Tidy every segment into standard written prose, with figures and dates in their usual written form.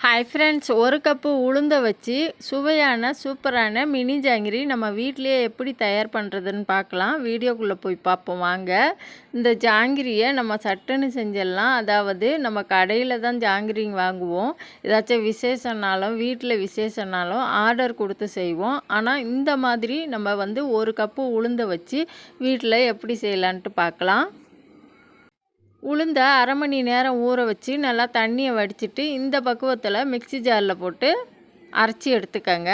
Hi friends, ஒரு cup உளுந்த வச்சு சுவையான சூப்பரான மினி ஜாங்கிரி நம்ம வீட்டிலேயே எப்படி தயார் பண்ணுறதுன்னு பார்க்கலாம். வீடியோக்குள்ளே போய் பார்ப்போம் வாங்க. இந்த ஜாங்கிரியை நம்ம சட்டுன்னு செஞ்சிடலாம். அதாவது நம்ம கடையில் தான் ஜாங்கிரி வாங்குவோம். ஏதாச்சும் விசேஷம்னாலும் வீட்டில் விசேஷம்னாலும் ஆர்டர் கொடுத்து செய்வோம். ஆனால் இந்த மாதிரி நம்ம ஒரு கப்பு உளுந்த வச்சு வீட்டில் எப்படி செய்யலான்ட்டு பார்க்கலாம். உளுந்த அரை மணி நேரம் ஊற வச்சு நல்லா தண்ணியை வடிச்சிட்டு இந்த பக்குவத்தில் மிக்ஸி ஜாரில் போட்டு அரைச்சி எடுத்துக்கங்க.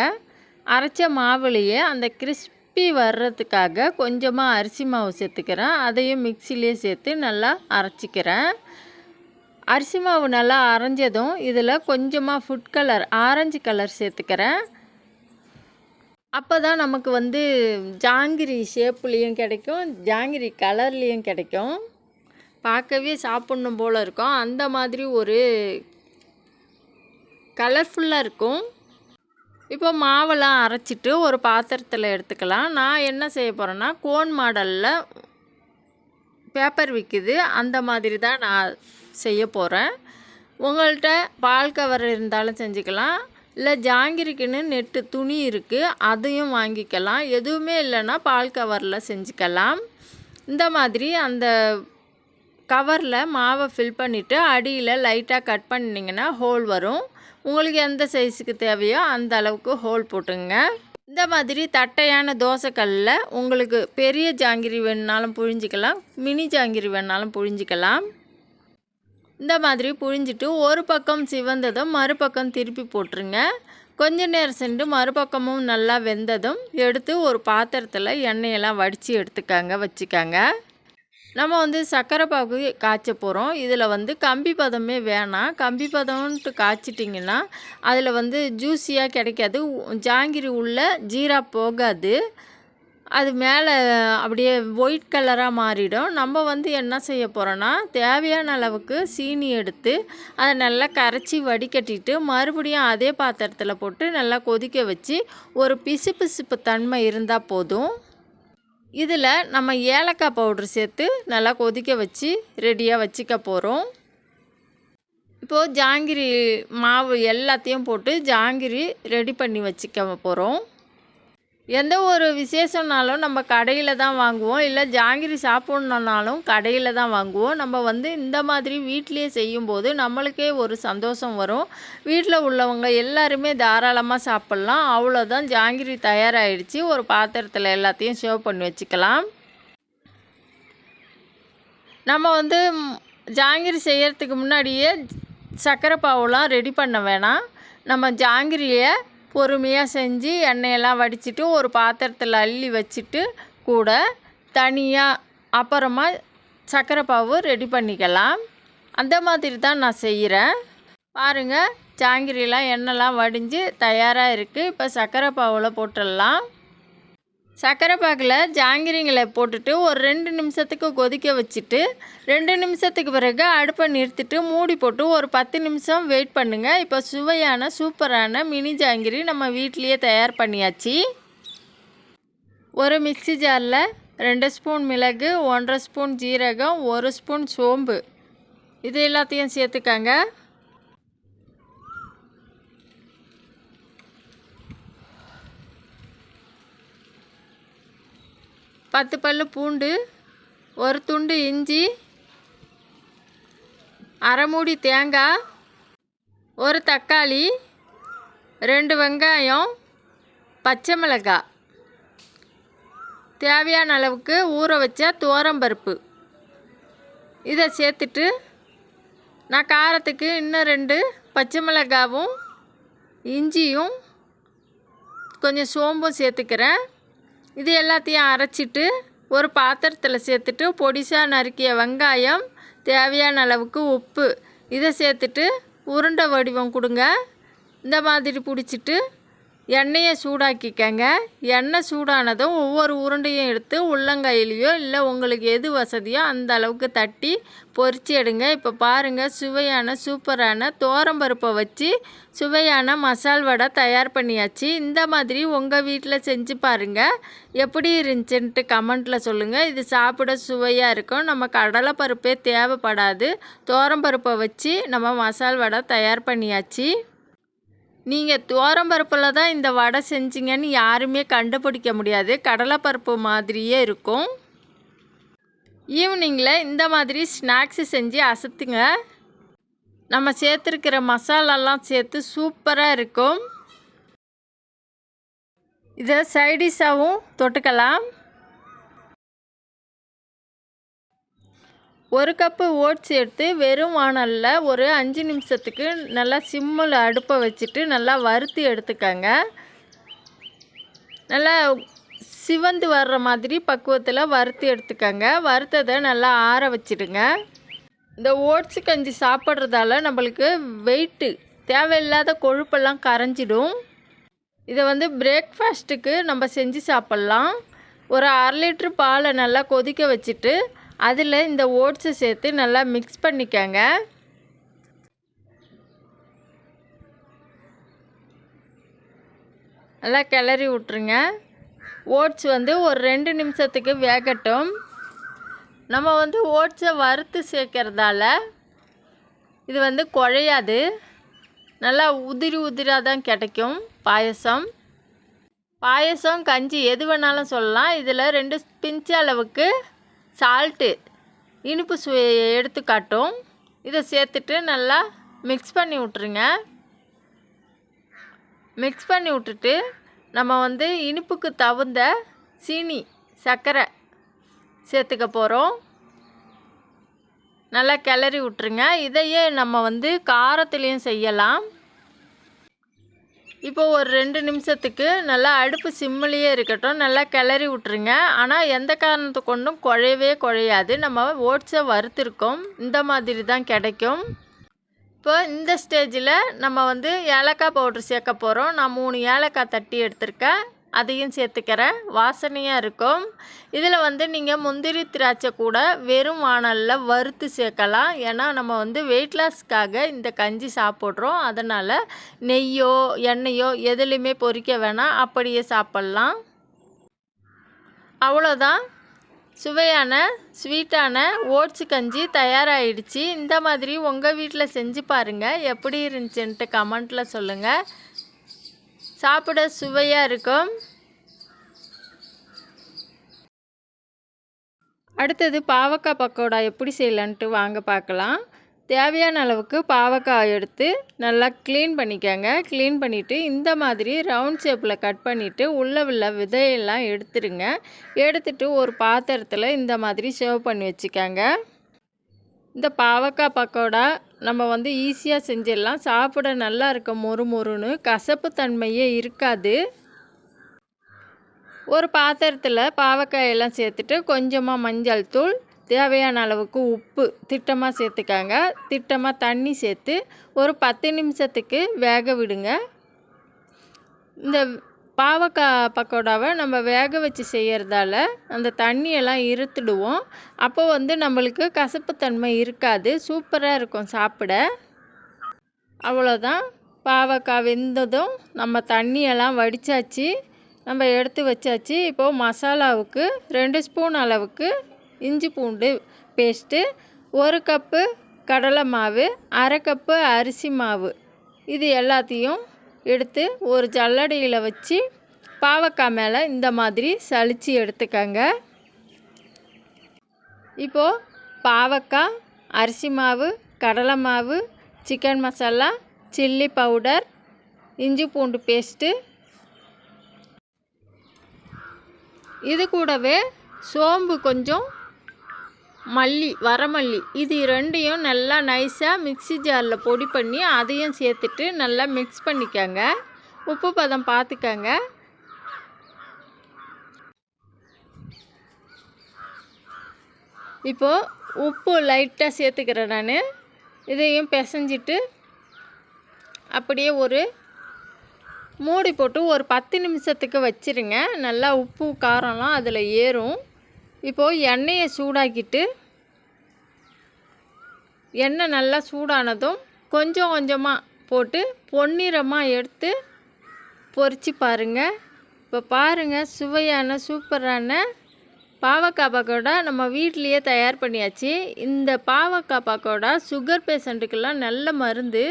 அரைச்ச மாவுலேயே அந்த கிறிஸ்பி வர்றதுக்காக கொஞ்சமாக அரிசி மாவு சேர்த்துக்கிறேன். அதையும் மிக்சிலே சேர்த்து நல்லா அரைச்சிக்கிறேன். அரிசி மாவு நல்லா அரைஞ்சதும் இதில் கொஞ்சமாக ஃபுட் கலர் ஆரஞ்சு கலர் சேர்த்துக்கிறேன். அப்போ தான் நமக்கு ஜாங்கிரி ஷேப்புலேயும் கிடைக்கும், ஜாங்கிரி கலர்லேயும் கிடைக்கும். பார்க்கவே சாப்பிட்ணும் போல் இருக்கும். அந்த மாதிரி ஒரு கலர்ஃபுல்லாக இருக்கும். இப்போ மாவெல்லாம் அரைச்சிட்டு ஒரு பாத்திரத்தில் எடுத்துக்கலாம். நான் என்ன செய்ய போகிறேன்னா, கோன் மாடலில் பேப்பர் விற்கிது, அந்த மாதிரி தான் நான் செய்ய போகிறேன். உங்கள்கிட்ட பால் கவர் இருந்தாலும் செஞ்சுக்கலாம், இல்லை ஜாங்கிரிக்குன்னு நெட்டு துணி இருக்குது, அதையும் வாங்கிக்கலாம். எதுவுமே இல்லைன்னா பால் கவரில் செஞ்சுக்கலாம். இந்த மாதிரி அந்த கவரில் மாவை ஃபில் பண்ணிவிட்டு அடியில் லைட்டாக கட் பண்ணிங்கன்னா ஹோல் வரும். உங்களுக்கு எந்த சைஸுக்கு தேவையோ அந்த அளவுக்கு ஹோல் போட்டுங்க. இந்த மாதிரி தட்டையான தோசைக்கல்லில் உங்களுக்கு பெரிய ஜாங்கிரி வேணுனாலும் புழிஞ்சிக்கலாம், மினி ஜாங்கிரி வேணுனாலும் புழிஞ்சிக்கலாம். இந்த மாதிரி புழிஞ்சிட்டு ஒரு பக்கம் சிவந்ததும் மறுபக்கம் திருப்பி போட்டுருங்க. கொஞ்ச நேரம் சென்று மறுபக்கமும் நல்லா வெந்ததும் எடுத்து ஒரு பாத்திரத்தில் எண்ணெயெல்லாம் வடித்து வச்சுக்காங்க. நம்ம சர்க்கரை பாகு காய்ச்ச போகிறோம். இதில் கம்பி பதமே வேணாம். கம்பி பதம்ன்ட்டு காய்ச்சிட்டிங்கன்னா அதில் ஜூஸியாக கிடைக்காது, ஜாங்கிரி உள்ள ஜீரா போகாது, அது மேலே அப்படியே ஒயிட் கலராக மாறிடும். நம்ம என்ன செய்ய போகிறோன்னா, தேவையான அளவுக்கு சீனி எடுத்து அதை நல்லா கரைச்சி வடிகட்டிட்டு மறுபடியும் அதே பாத்திரத்தில் போட்டு நல்லா கொதிக்க வச்சு ஒரு பிசுபிசுப்பு தன்மை இருந்தால் போதும். இதில் நம்ம ஏலக்காய் பவுட்ரு சேர்த்து நல்லா கொதிக்க வச்சு ரெடியாக வச்சுக்க போகிறோம். இப்போது ஜாங்கிரி மாவு எல்லாத்தையும் போட்டு ஜாங்கிரி ரெடி பண்ணி வச்சுக்க போகிறோம். எந்த ஒரு விசேஷம்னாலும் நம்ம கடையில் தான் வாங்குவோம், இல்லை ஜாங்கிரி சாப்பிட்ணுன்னாலும் கடையில் தான் வாங்குவோம். நம்ம இந்த மாதிரி வீட்டிலேயே செய்யும்போது நம்மளுக்கே ஒரு சந்தோஷம் வரும். வீட்டில் உள்ளவங்க எல்லாருமே தாராளமாக சாப்பிட்லாம். அவ்வளோதான், ஜாங்கிரி தயாராகிடுச்சு. ஒரு பாத்திரத்தில் எல்லாத்தையும் சேவ் பண்ணி வச்சுக்கலாம். நம்ம ஜாங்கிரி செய்கிறதுக்கு முன்னாடியே சர்க்கரை பாவுலாம் ரெடி பண்ண வேணாம். நம்ம ஜாங்கிரியை பொறுமையாக செஞ்சு எண்ணெயெல்லாம் வடிச்சிட்டு ஒரு பாத்திரத்தில் அள்ளி வச்சுட்டு கூட தனியாக அப்புறமா சர்க்கரை பாவு ரெடி பண்ணிக்கலாம். அந்த மாதிரி தான் நான் செய்கிறேன். பாருங்கள், ஜாங்கிரிலாம் எண்ணெய்லாம் வடிஞ்சு தயாராக இருக்குது. இப்போ சர்க்கரை பாவில் போட்டுடலாம். சர்க்கரை பாகில் ஜாங்கிரிங்களை போட்டுட்டு ஒரு 2 நிமிஷத்துக்கு கொதிக்க வச்சுட்டு 2 நிமிஷத்துக்கு பிறகு அடுப்பை நிறுத்திட்டு மூடி போட்டு ஒரு 10 நிமிஷம் வெயிட் பண்ணுங்கள். இப்போ சுவையான சூப்பரான மினி ஜாங்கிரி நம்ம வீட்லேயே தயார் பண்ணியாச்சு. ஒரு மிக்ஸி ஜாரில் 2 ஸ்பூன் மிளகு, 1.5 ஸ்பூன் ஜீரகம், 1 ஸ்பூன் சோம்பு, இது எல்லாத்தையும் சேர்த்துக்கங்க. பத்து பல்லு பூண்டு, ஒரு துண்டு இஞ்சி, அரை மூடி தேங்காய், ஒரு தக்காளி, 2 வெங்காயம், பச்சை மிளகாய், தேவையான அளவுக்கு ஊற வச்ச துவரம்பருப்பு, இதை சேர்த்துட்டு நான் காரத்துக்கு இன்னும் 2 பச்சை மிளகாவும் இஞ்சியும் கொஞ்சம் சோம்பும் சேர்த்துக்கிறேன். இது எல்லாத்தையும் அரைச்சிட்டு ஒரு பாத்திரத்தில் சேர்த்துட்டு பொடிசாக நறுக்கிய வெங்காயம், தேவையான அளவுக்கு உப்பு, இதை சேர்த்துட்டு உருண்டை வடிவம் கொடுங்க. இந்த மாதிரி பிடிச்சிட்டு எண்ணெயை சூடாக்கிக்கங்க. எண்ணெய் சூடானதும் ஒவ்வொரு உருண்டையும் எடுத்து உள்ளங்கையிலையோ இல்லை உங்களுக்கு எது வசதியோ அந்த அளவுக்கு தட்டி பொரிச்சு எடுங்க. இப்போ பாருங்கள், சுவையான சூப்பரான துவரம்பருப்பை வச்சு சுவையான மசால் வடை தயார் பண்ணியாச்சு. இந்த மாதிரி உங்கள் வீட்டில் செஞ்சு பாருங்கள், எப்படி இருந்துச்சுன்ட்டு கமெண்ட்டில் சொல்லுங்கள். இது சாப்பிட சுவையாக இருக்கும். நம்ம கடலைப்பருப்பே தேவைப்படாது, துவரம்பருப்பை வச்சு நம்ம மசால் வடை தயார் பண்ணியாச்சு. நீங்கள் துவரம்பருப்பில் தான் இந்த வடை செஞ்சீங்கன்னு யாருமே கண்டுபிடிக்க முடியாது. கடலைப்பருப்பு மாதிரியே இருக்கும். ஈவினிங்கில் இந்த மாதிரி ஸ்நாக்ஸு செஞ்சு அசத்துங்க. நம்ம சேர்த்துருக்கிற மசாலாலாம் சேர்த்து சூப்பராக இருக்கும். இதை சைடிஷாகவும் தொட்டுக்கலாம். 1 கப்பு ஓட்ஸ் எடுத்து வெறும் வாணலில் ஒரு 5 நிமிஷத்துக்கு நல்லா சிம்மில் அடுப்பை வச்சுட்டு நல்லா வறுத்து எடுத்துக்கங்க. நல்லா சிவந்து வர்ற மாதிரி பக்குவத்தில் வறுத்து எடுத்துக்கங்க. வறுத்ததை நல்லா ஆற வச்சிடுங்க. இந்த ஓட்ஸு கஞ்சி சாப்பிட்றதால நம்மளுக்கு வெயிட்டு தேவையில்லாத கொழுப்பெல்லாம் கரைஞ்சிடும். இதை பிரேக்ஃபாஸ்ட்டுக்கு நம்ம செஞ்சு சாப்பிட்லாம். ஒரு 1/2 லிட்ரு பாலை நல்லா கொதிக்க வச்சுட்டு அதில் இந்த ஓட்ஸை சேர்த்து நல்லா மிக்ஸ் பண்ணிக்கங்க. நல்லா கிளறி விட்ருங்க. ஓட்ஸ் ஒரு 2 நிமிஷத்துக்கு வேகட்டும். நம்ம ஓட்ஸை வறுத்து சேர்க்கறதால இது குழையாது. நல்லா உதிரி உதிராக தான் கிடைக்கும் பாயசம். கஞ்சி எது வேணாலும் சொல்லலாம். இதில் 2 பிஞ்சு அளவுக்கு சால்ட்டு இனிப்பு சுவையை எடுத்து காட்டும். இதை சேர்த்துட்டு நல்லா மிக்ஸ் பண்ணி விட்ருங்க. மிக்ஸ் பண்ணி விட்டுட்டு நம்ம இனிப்புக்கு தகுந்த சீனி சர்க்கரை சேர்த்துக்க போகிறோம். நல்லா கிளறி விட்ருங்க. இதையே நம்ம காரத்துலேயும் செய்யலாம். இப்போ ஒரு 2 நிமிஷத்துக்கு நல்லா அடுப்பு சிம்மிலேயே இருக்கட்டும். நல்லா கிளறி விட்ருங்க. ஆனால் எந்த காரணத்தை கொண்டும் குழையாது. நம்ம ஓட்ஸை வறுத்துருக்கோம். இந்த மாதிரி தான் கிடைக்கும். இப்போ இந்த ஸ்டேஜில் நம்ம ஏலக்காய் பவுட்ரு சேர்க்க போகிறோம். நான் 3 ஏலக்காய் தட்டி எடுத்திருக்கேன். அதையும் சேர்த்துக்கிறேன். வாசனையாக இருக்கும். இதில் நீங்கள் முந்திரி திராட்சை கூட வெறும் வாணலில் வறுத்து சேர்க்கலாம். ஏன்னா நம்ம வெயிட் லாஸ்க்காக இந்த கஞ்சி சாப்பிட்றோம். அதனால் நெய்யோ எண்ணெயோ எதுலேயுமே பொரிக்க வேணாம், அப்படியே சாப்பிட்லாம். அவ்வளோதான், சுவையான ஸ்வீட்டான ஓட்ஸு கஞ்சி தயாராகிடுச்சு. இந்த மாதிரி உங்கள் வீட்டில் செஞ்சு பாருங்கள். எப்படி இருந்துச்சுன்ட்டு கமெண்ட்டில் சொல்லுங்கள். சாப்பிட சுவையாக இருக்கும். அடுத்தது பாவக்காய் பக்கோடா எப்படி செய்யலான்ட்டு வாங்க பார்க்கலாம். தேவையான அளவுக்கு பாவக்காய் எடுத்து நல்லா க்ளீன் பண்ணிக்கங்க. க்ளீன் பண்ணிவிட்டு இந்த மாதிரி ரவுண்ட் ஷேப்பில் கட் பண்ணிவிட்டு உள்ள விதையெல்லாம் எடுத்துடுங்க. எடுத்துட்டு ஒரு பாத்திரத்தில் இந்த மாதிரி சர்வ் பண்ணி வச்சுக்கோங்க. இந்த பாவக்காய் பக்கோடா நம்ம ஈஸியாக செஞ்சிடலாம். சாப்பிட நல்லா இருக்கும். மொறுன்னு கசப்பு தன்மையே இருக்காது. ஒரு பாத்திரத்தில் பாவக்காயெல்லாம் சேர்த்துட்டு கொஞ்சமாக மஞ்சள் தூள், தேவையான அளவுக்கு உப்பு திட்டமாக சேர்த்துக்காங்க. திட்டமாக தண்ணி சேர்த்து ஒரு 10 நிமிஷத்துக்கு வேக விடுங்க. இந்த பாவக்காய் பக்கோடாவை நம்ம வேக வச்சு செய்கிறதால அந்த தண்ணியெல்லாம் இருத்துடுவோம். அப்போ நம்மளுக்கு கசப்புத்தன்மை இருக்காது. சூப்பராக இருக்கும் சாப்பிட. அவ்வளோதான், பாவக்காய் வெந்ததும் நம்ம தண்ணியெல்லாம் வடித்தாச்சு, நம்ம எடுத்து வச்சாச்சு. இப்போது மசாலாவுக்கு 2 ஸ்பூன் அளவுக்கு இஞ்சி பூண்டு பேஸ்ட்டு, 1 கப்பு கடலை மாவு, 1/2 கப்பு அரிசி மாவு, இது எல்லாத்தையும் எடுத்து ஒரு ஜல்லடையில் வச்சு பாவக்காய் மேலே இந்த மாதிரி சலிச்சு எடுத்துக்கங்க. இப்போது பாவக்காய், அரிசி மாவு, கடலை மாவு, சிக்கன் மசாலா, சில்லி பவுடர், இஞ்சி பூண்டு பேஸ்ட்டு, இது கூடவே சோம்பு கொஞ்சம், மல்லி, வரமல்லி, இது 2யும் நல்லா நைஸாக மிக்ஸி ஜாரில் பொடி பண்ணி அதையும் சேர்த்துட்டு நல்லா மிக்ஸ் பண்ணிக்கங்க. உப்பு பதம் பார்த்துக்கங்க. இப்போது உப்பு லைட்டாக சேர்த்துக்கிறேன் நான். இதையும் பிசைஞ்சிட்டு அப்படியே ஒரு மூடி போட்டு ஒரு 10 நிமிஷத்துக்கு வச்சுருங்க. நல்லா உப்பு காரம்லாம் அதில் ஏறும். இப்போது எண்ணெயை சூடாக்கிட்டு, எண்ணெய் நல்லா சூடானதும் கொஞ்சம் கொஞ்சமாக போட்டு பொன்னிறமாக எடுத்து பொரிச்சு பாருங்கள். இப்போ பாருங்கள், சுவையான சூப்பரான பாவக்காய் பக்கோடா நம்ம வீட்லேயே தயார் பண்ணியாச்சு. இந்த பாவக்காய் பக்கோடா சுகர் பேஷண்ட்டுக்கெல்லாம் நல்ல மருந்து.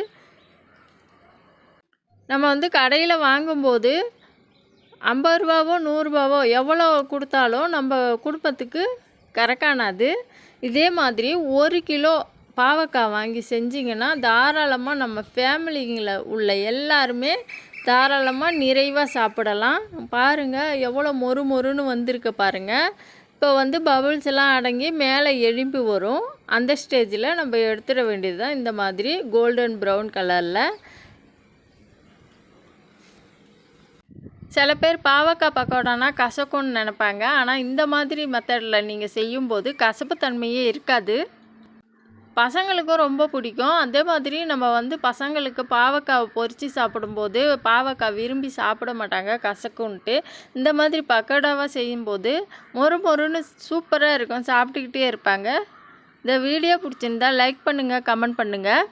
நம்ம வந்து கடையில் வாங்கும்போது 50 ரூபாவோ 100 ரூபாவோ எவ்வளோ கொடுத்தாலும் நம்ம குடும்பத்துக்கு கரெக்டானது. இதே மாதிரி 1 கிலோ பாவக்காய் வாங்கி செஞ்சிங்கன்னா தாராளமாக நம்ம ஃபேமிலிங்கில் உள்ள எல்லாருமே தாராளமாக நிறைவாக சாப்பிடலாம். பாருங்கள் எவ்வளோ மொறு மொறுன்னு வந்திருக்கு பாருங்கள். இப்போ வந்து பபுள்ஸ் எல்லாம் அடங்கி மேலே எழும்பி வரும். அந்த ஸ்டேஜில் நம்ம எடுத்துட வேண்டியது தான் இந்த மாதிரி கோல்டன் ப்ரௌன் கலரில். சில பேர் பாவக்காய் பக்கோடானா கசக்கும்னு நினைப்பாங்க. ஆனால் இந்த மாதிரி மெத்தடில் நீங்கள் செய்யும்போது கசப்புத்தன்மையே இருக்காது. பசங்களுக்கும் ரொம்ப பிடிக்கும். அதே மாதிரி நம்ம வந்து பசங்களுக்கு பாவக்காய் பொரித்து சாப்பிடும்போது பாவக்காய் விரும்பி சாப்பிட மாட்டாங்க கசக்குன்ட்டு. இந்த மாதிரி பக்கோடாவாக செய்யும்போது மொறு மொறுன்னு சூப்பராக இருக்கும், சாப்பிட்டுக்கிட்டே இருப்பாங்க. இந்த வீடியோ பிடிச்சிருந்தா லைக் பண்ணுங்கள், கமெண்ட் பண்ணுங்கள்.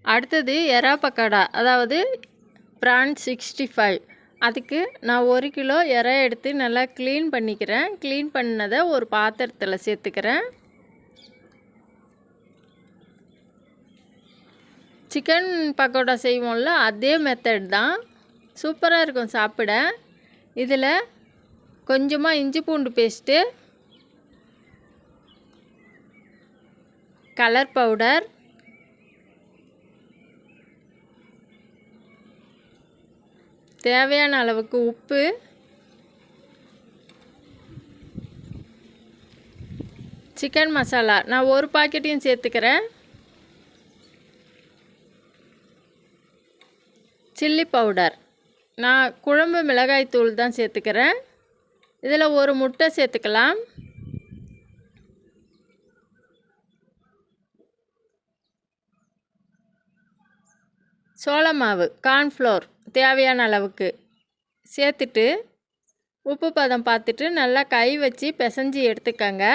அடுத்தது எறா பக்கோடா, அதாவது ப்ரான் 65. அதுக்கு நான் 1 கிலோ எறா எடுத்து நல்லா க்ளீன் பண்ணிக்கிறேன். க்ளீன் பண்ணதை ஒரு பாத்திரத்தில் சேர்த்துக்கிறேன். சிக்கன் பக்கோடா செய்வோம்ல அதே மெத்தட் தான், சூப்பராக இருக்கும் சாப்பிட. இதில் கொஞ்சமாக இஞ்சி பூண்டு பேஸ்ட்டு, கலர் பவுடர், தேவையான அளவுக்கு உப்பு, சிக்கன் மசாலா நான் ஒரு பாக்கெட்டையும் சேர்த்துக்கிறேன், சில்லி பவுடர் நான் குழம்பு மிளகாய் தூள் தான் சேர்த்துக்கிறேன். இதில் ஒரு முட்டை சேர்த்துக்கலாம். சோள மாவு கார்ன்ஃப்ளோர் தேவையான அளவுக்கு சேர்த்துட்டு உப்பு பதம் பார்த்துட்டு நல்லா கை வச்சு பிசைஞ்சு எடுத்துக்கங்க.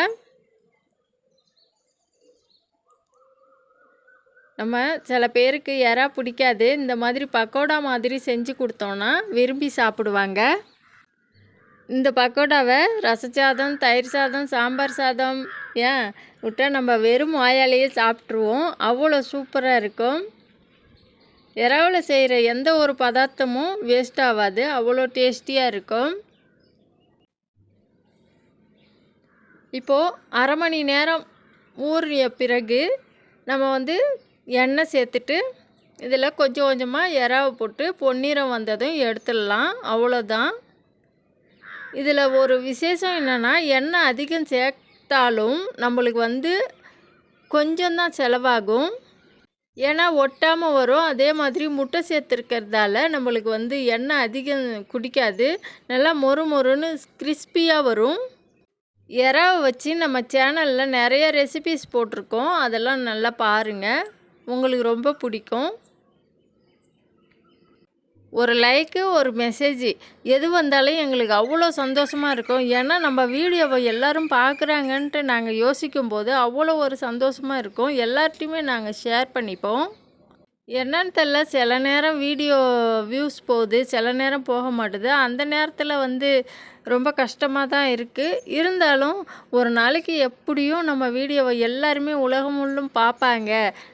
நம்ம சில பேருக்கு எறா பிடிக்காது. இந்த மாதிரி பக்கோடா மாதிரி செஞ்சு கொடுத்தோன்னா விரும்பி சாப்பிடுவாங்க. இந்த பக்கோடாவை ரசச்சாதம், தயிர் சாதம், சாம்பார் சாதம் ஏன் விட்டால் நம்ம வெறும் வாயாலேயே சாப்பிட்ருவோம். அவ்வளோ சூப்பராக இருக்கும். எறாவில் செய்கிற எந்த ஒரு பதார்த்தமும் வேஸ்ட் ஆகாது, அவ்வளோ டேஸ்டியாக இருக்கும். இப்போது அரை மணி நேரம் ஊறிய பிறகு நம்ம வந்து எண்ணெய் சேர்த்துட்டு இதில் கொஞ்சம் கொஞ்சமாக எறாவை போட்டு பொன்னிறம் வந்ததும் எடுத்துடலாம். அவ்வளோதான். இதில் ஒரு விசேஷம் என்னென்னா, எண்ணெய் அதிகம் சேர்த்தாலும் நம்மளுக்கு வந்து கொஞ்சம்தான் செலவாகும். ஏன்னா ஒட்டாமல் வரும். அதே மாதிரி முட்டை சேர்த்துருக்கிறதால நம்மளுக்கு வந்து எண்ணெய் அதிகம் குடிக்காது. நல்லா மொறு மொறுன்னு கிறிஸ்பியாக வரும். எறாவை வச்சு நம்ம சேனலில் நிறைய ரெசிபீஸ் போட்டிருக்கோம், அதெல்லாம் நல்லா பாருங்கள், உங்களுக்கு ரொம்ப பிடிக்கும். ஒரு லைக்கு, ஒரு மெசேஜ் எது வந்தாலும் எங்களுக்கு அவ்வளோ சந்தோஷமாக இருக்கும். ஏன்னா நம்ம வீடியோவை எல்லோரும் பார்க்குறாங்கன்ட்டு நாங்கள் யோசிக்கும்போது அவ்வளோ ஒரு சந்தோஷமாக இருக்கும். எல்லார்ட்டையுமே நாங்கள் ஷேர் பண்ணிப்போம். என்னன்னு தெரில, சில நேரம் வீடியோ வியூஸ் போகுது, சில நேரம் போக மாட்டுது. அந்த நேரத்தில் வந்து ரொம்ப கஷ்டமாக தான் இருக்குது. இருந்தாலும் ஒரு நாளைக்கு எப்படியும் நம்ம வீடியோவை எல்லாருமே உலகம் முள்ளும் பார்ப்பாங்க,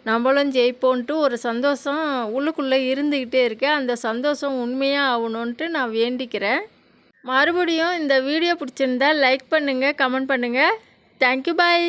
நம்மளும் ஜெயிப்போன்ட்டு ஒரு சந்தோஷம் உள்ளுக்குள்ளே இருந்துக்கிட்டே இருக்கு. அந்த சந்தோஷம் உண்மையாக ஆகணுன்ட்டு நான் வேண்டிக்கிறேன். மறுபடியும் இந்த வீடியோ பிடிச்சிருந்தா லைக் பண்ணுங்கள், கமெண்ட் பண்ணுங்கள். தேங்க்யூ, பாய்.